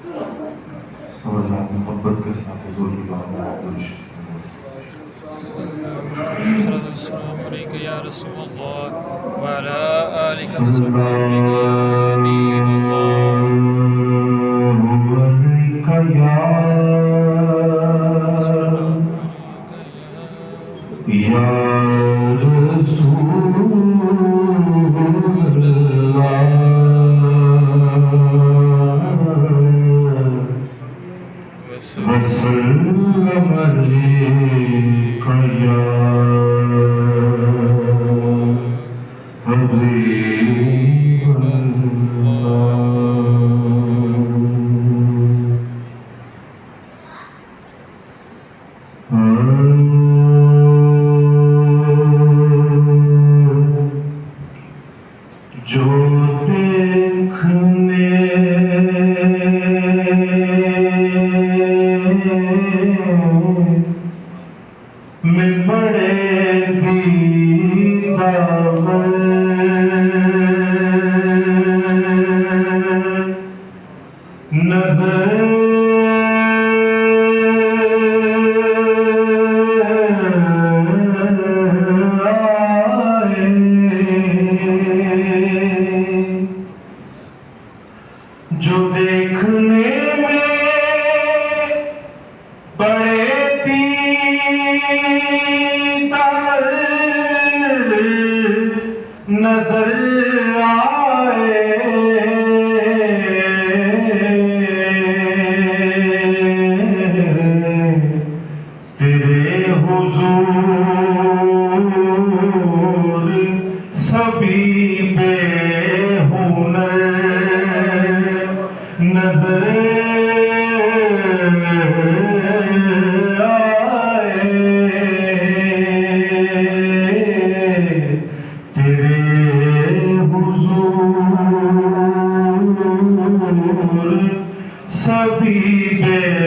और मोहब्बत के साथ हुजूर की बारगाह में या रसूल अल्लाह व अला आलिका व सहाबिका या हबीब जो देखने में बड़े तीतर नजर आए, तेरे हुजूर सभी बेहुनर नजर आए, तेरे हुजूर सभी बेहुनर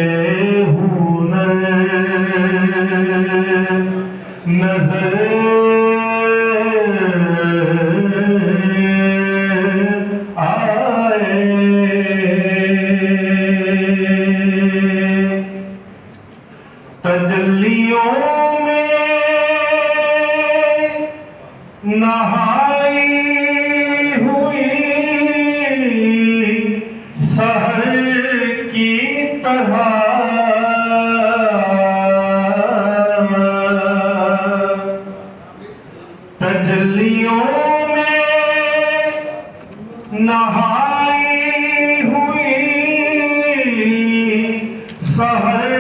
नजर तजल्लियों में नहाई हुई सहर की तरह तजल्लियों में नहाई हुई सहर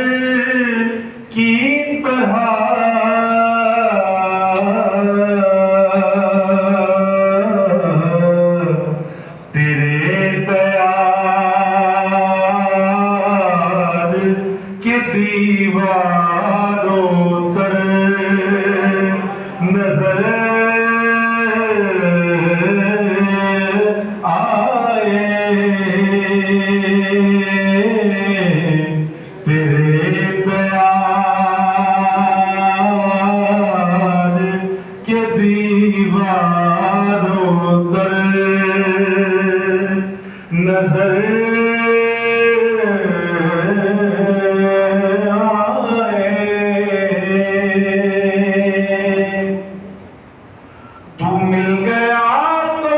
की तरह तेरे दयार के दीवारों पर नजर आए, तेरे प्यार के दीवारों पर नजर आए। तू मिल गया तो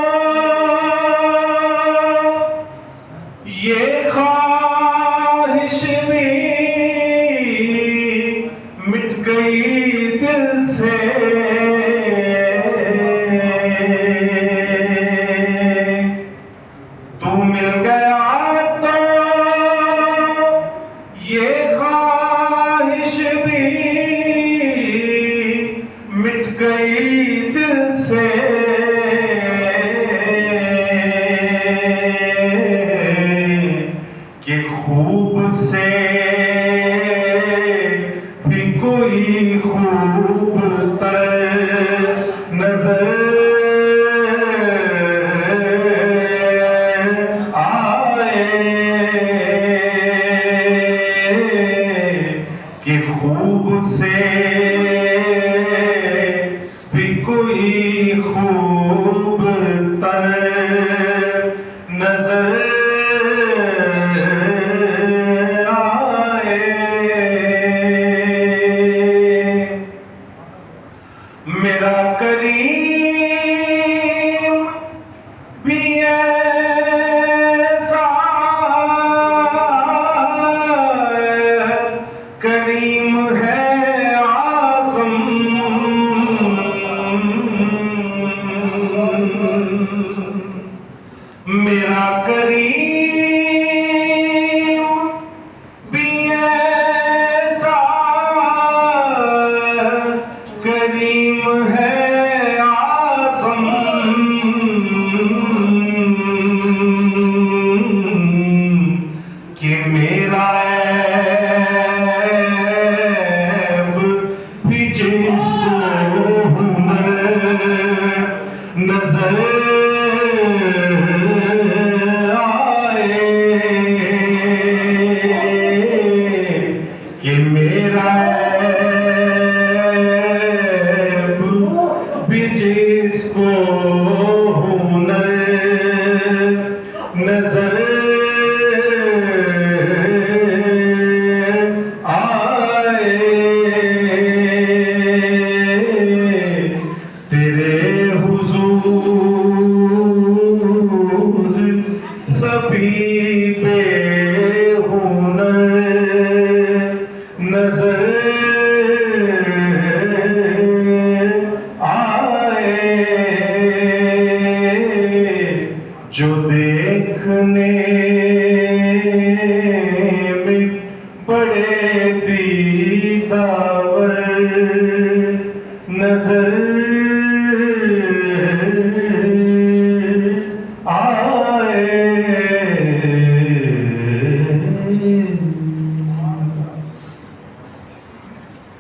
ये ख्वाहिश भी मिट गई दिल से, तू मिल गया तो ये ख्वाहिश भी मिट गई दिल से, कि खूब से भी कोई खूब तर नजर आए, कि खूब से भी कोई खूब तर नजर बेहुदा